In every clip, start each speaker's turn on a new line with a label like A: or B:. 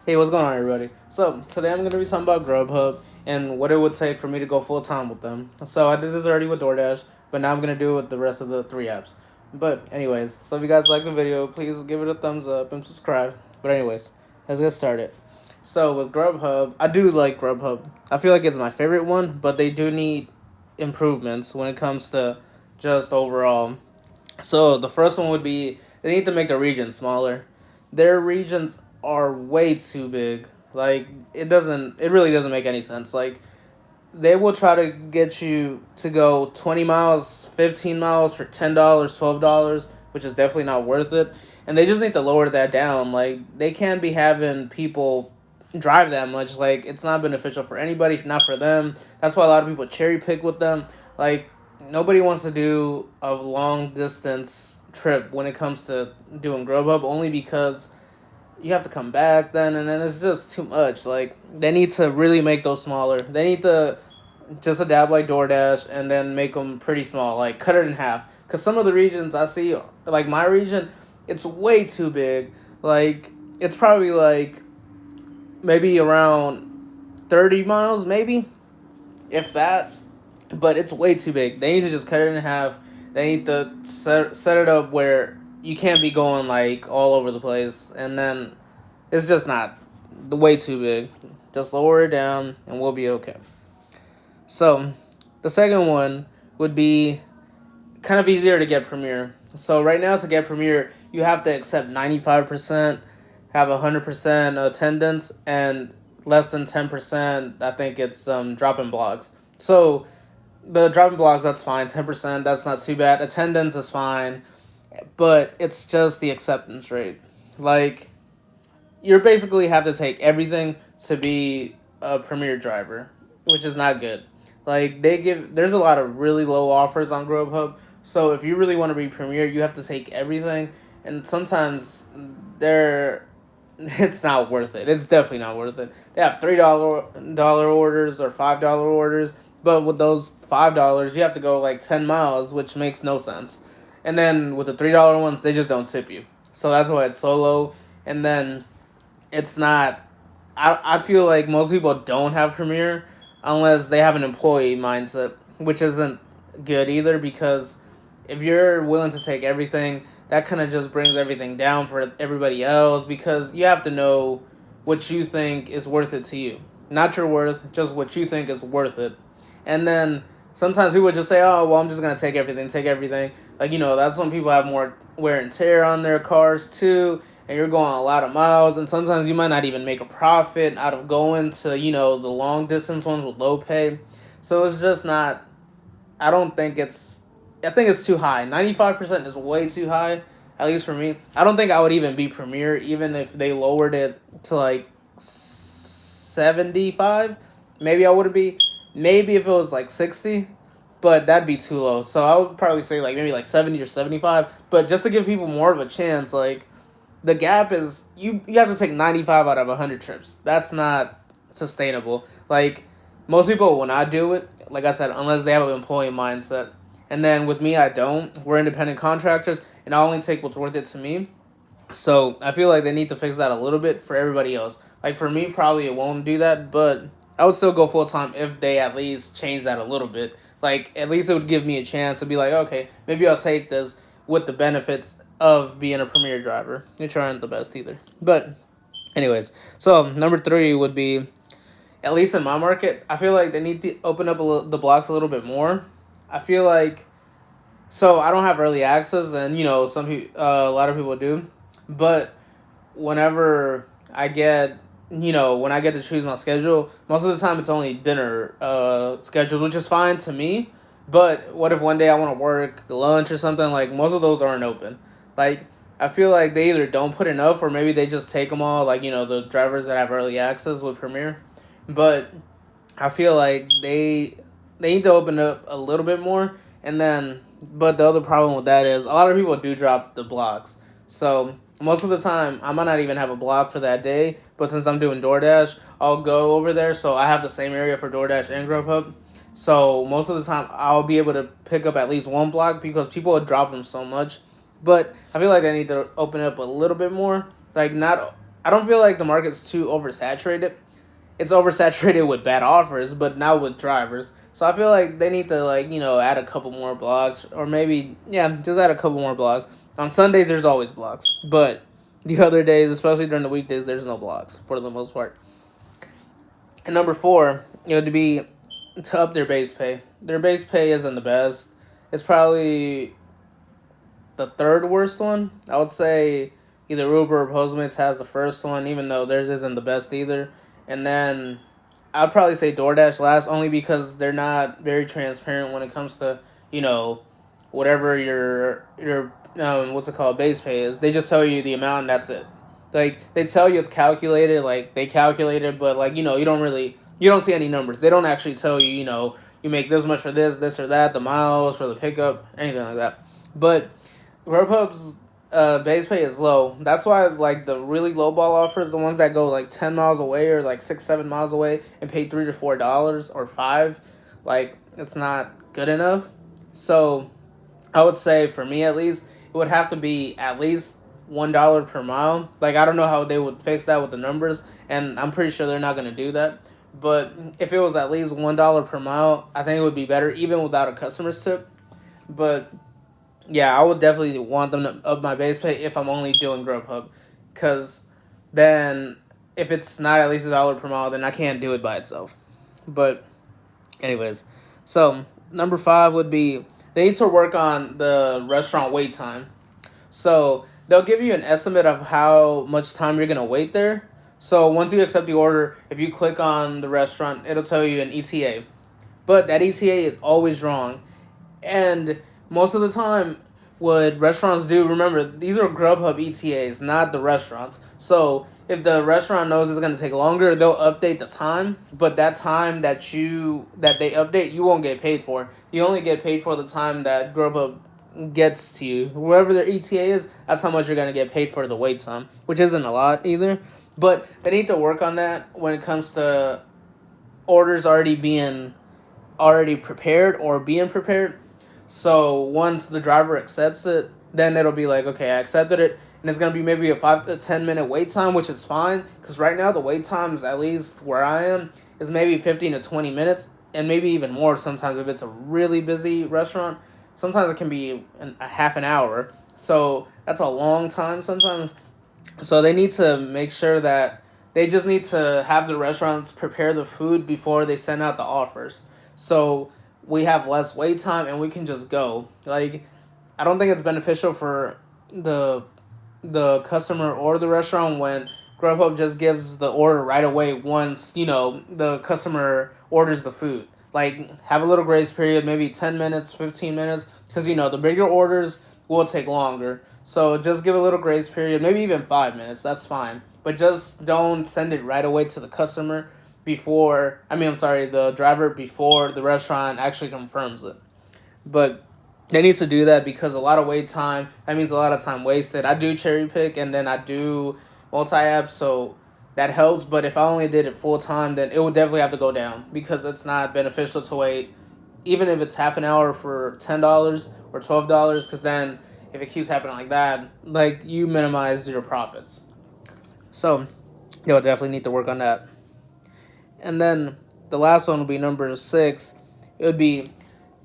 A: Hey, what's going on, everybody? So, today I'm going to be talking about Grubhub and what it would take for me to go full time with them. So, I did this already with DoorDash, but now I'm going to do it with the rest of the three apps. But, anyways, so if you guys like the video, please give it a thumbs up and subscribe. But, anyways, let's get started. So, with Grubhub, I do like Grubhub. I feel like it's my favorite one, but they do need improvements when it comes to just overall. So the first one would be they need to make the regions smaller. Their regions are way too big. Like it really doesn't make any sense. Like they will try to get you to go 20 miles, 15 miles for $10, $12, which is definitely not worth it. And they just need to lower that down. Like they can't be having people drive that much. Like it's not beneficial for anybody, not for them. That's why a lot of people cherry pick with them. Like nobody wants to do a long distance trip when it comes to doing Grubhub, only because you have to come back then, and then it's just too much. Like they need to really make those smaller. They need to just adapt like DoorDash and then make them pretty small, like cut it in half. Because some of the regions I see, like my region, it's way too big. Like it's probably like maybe around 30 miles, maybe if that, but it's way too big. They need to just cut it in half. They need to set it up where you can't be going like all over the place, and then it's just not the way too big. Just lower it down, and we'll be okay. So, the second one would be kind of easier to get Premiere. So right now to get Premiere, you have to accept 95%, have 100% attendance, and less than 10%. I think it's dropping blogs. So the dropping blogs, that's fine. 10%, that's not too bad. Attendance is fine, but it's just the acceptance rate. Like you basically have to take everything to be a Premier driver, which is not good. Like there's a lot of really low offers on Grubhub. So if you really want to be Premier, you have to take everything, and sometimes they're it's not worth it. It's definitely not worth it. They have $3 orders or $5 orders, but with those $5, you have to go like 10 miles, which makes no sense. And then with the $3 ones, they just don't tip you. So that's why it's so low. And then it's not. I feel like most people don't have Premiere unless they have an employee mindset, which isn't good either, because if you're willing to take everything, that kind of just brings everything down for everybody else, because you have to know what you think is worth it to you. Not your worth, just what you think is worth it. And then sometimes people just say, oh, well, I'm just going to take everything, take everything. Like, that's when people have more wear and tear on their cars too, and you're going a lot of miles, and sometimes you might not even make a profit out of going to, the long distance ones with low pay. So it's just not, I don't think it's, I think it's too high. 95% is way too high, at least for me. I don't think I would even be Premier, even if they lowered it to like 75. Maybe I wouldn't be. Maybe if it was like 60, but that'd be too low. So I would probably say like maybe like 70 or 75. But just to give people more of a chance, like the gap is you have to take 95 out of 100 trips. That's not sustainable. Like most people when I do it, like I said, unless they have an employee mindset. And then with me, I don't. We're independent contractors, and I only take what's worth it to me. So I feel like they need to fix that a little bit for everybody else. Like for me, probably it won't do that, but I would still go full time if they at least change that a little bit. Like at least it would give me a chance to be like, okay, maybe I'll take this with the benefits of being a Premier driver, which aren't the best either. But anyways, so number three would be, at least in my market, I feel like they need to open up the blocks a little bit more. I feel like, so I don't have early access, and some people, a lot of people do, but whenever I get, when I get to choose my schedule, most of the time it's only dinner schedules, which is fine to me. But what if one day I want to work lunch or something? Like most of those aren't open. Like I feel like they either don't put enough, or maybe they just take them all. Like the drivers that have early access with Premiere, but I feel like they need to open up a little bit more, and then but the other problem with that is a lot of people do drop the blocks. So most of the time I might not even have a block for that day, but since I'm doing DoorDash, I'll go over there, so I have the same area for DoorDash and Grubhub. So most of the time I'll be able to pick up at least one block because people would drop them so much. But I feel like they need to open up a little bit more. Like not I don't feel like the market's too oversaturated. It's oversaturated with bad offers, but now with drivers. So I feel like they need to add a couple more blocks, or maybe just add a couple more blocks. On Sundays there's always blocks, but the other days, especially during the weekdays, there's no blocks for the most part. And number four, it would be to up their base pay. Their base pay isn't the best. It's probably the third worst one. I would say either Uber or Postmates has the first one, even though theirs isn't the best either. And then I'd probably say DoorDash last, only because they're not very transparent when it comes to whatever your what's it called, base pay is. They just tell you the amount and that's it. Like they tell you it's calculated, like they calculated, but you don't see any numbers. They don't actually tell you you make this much for this or that, the miles for the pickup, anything like that. But Grubhub's base pay is low. That's why like the really low ball offers, the ones that go like 10 miles away or like 6-7 miles away and pay $3 to $4 or $5, like it's not good enough. So I would say for me at least, it would have to be at least $1 per mile. Like I don't know how they would fix that with the numbers, and I'm pretty sure they're not gonna do that. But if it was at least $1 per mile, I think it would be better, even without a customer's tip. But yeah, I would definitely want them to up my base pay if I'm only doing Grubhub, because then if it's not at least $1 per mile, then I can't do it by itself. But anyways, so number five would be they need to work on the restaurant wait time. So they'll give you an estimate of how much time you're gonna wait there. So once you accept the order, if you click on the restaurant, it'll tell you an ETA. But that ETA is always wrong. And most of the time, what restaurants do, remember, these are Grubhub ETAs, not the restaurants. So if the restaurant knows it's going to take longer, they'll update the time. But that time that they update, you won't get paid for. You only get paid for the time that Grubhub gets to you. Wherever their ETA is, that's how much you're going to get paid for the wait time, which isn't a lot either. But they need to work on that when it comes to orders already prepared or being prepared. So once the driver accepts it, then it'll be like, okay, I accepted it, and it's gonna be maybe a 5 to 10 minute wait time, which is fine, because right now the wait times, at least where I am, is maybe 15 to 20 minutes, and maybe even more sometimes if it's a really busy restaurant. Sometimes it can be a half an hour, so that's a long time sometimes. So they need to make sure that they just need to have the restaurants prepare the food before they send out the offers. So we have less wait time and we can just go. Like I don't think it's beneficial for the customer or the restaurant when Grubhub just gives the order right away once, the customer orders the food. Like have a little grace period, maybe 10 minutes, 15 minutes, because the bigger orders will take longer. So just give a little grace period, maybe even 5 minutes, that's fine. But just don't send it right away to the customer the driver before the restaurant actually confirms it. But they need to do that because a lot of wait time, that means a lot of time wasted. I do cherry pick and then I do multi-app, so that helps. But if I only did it full time, then it would definitely have to go down because it's not beneficial to wait, even if it's half an hour for $10 or $12, because then if it keeps happening like that, like you minimize your profits. So you'll definitely need to work on that. And then the last one would be number 6. It would be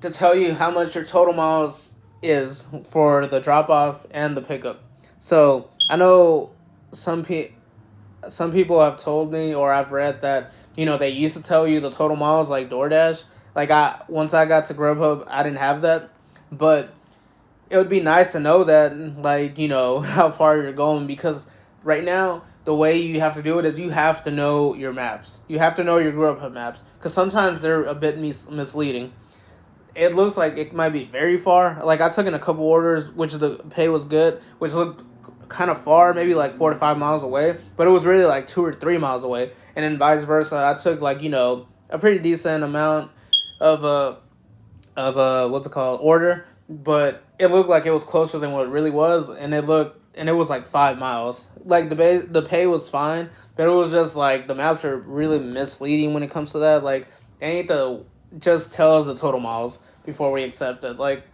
A: to tell you how much your total miles is for the drop off and the pickup. So I know some people have told me, or I've read that they used to tell you the total miles like DoorDash. Like once I got to Grubhub, I didn't have that, but it would be nice to know that, like how far you're going, because right now the way you have to do it is you have to know your maps. You have to know your Grubhub maps, because sometimes they're a bit misleading. It looks like it might be very far. Like I took in a couple orders, which the pay was good, which looked kind of far, maybe like 4 to 5 miles away, but it was really like 2 or 3 miles away. And then vice versa, I took like a pretty decent amount of what's it called, order, but it looked like it was closer than what it really was, and it was like 5 miles. Like the pay was fine, but it was just like the maps are really misleading when it comes to that. Like they need to just tell us the total miles before we accept it. Like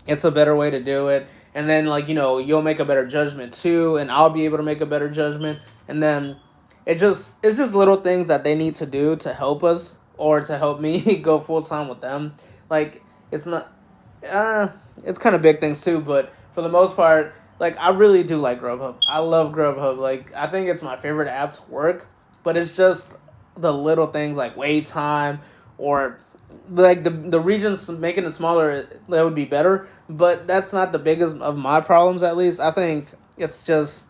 A: it's a better way to do it, and then you'll make a better judgment too, and I'll be able to make a better judgment, And then it's just little things that they need to do to help us or to help me go full time with them. Like it's not uh it's kind of big things too, but for the most part, like I really do like Grubhub. I love Grubhub. Like I think it's my favorite app to work, but it's just the little things like wait time or like the regions making it smaller that would be better, but that's not the biggest of my problems. At least I think it's just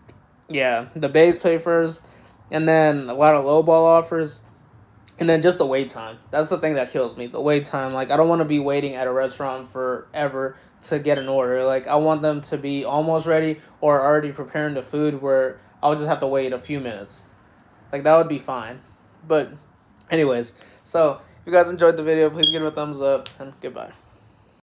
A: yeah, the base pay first, and then a lot of lowball offers, and then just the wait time. That's the thing that kills me. The wait time. Like I don't want to be waiting at a restaurant forever to get an order. Like I want them to be almost ready or already preparing the food where I'll just have to wait a few minutes. Like that would be fine. But anyways, so if you guys enjoyed the video, please give it a thumbs up and goodbye.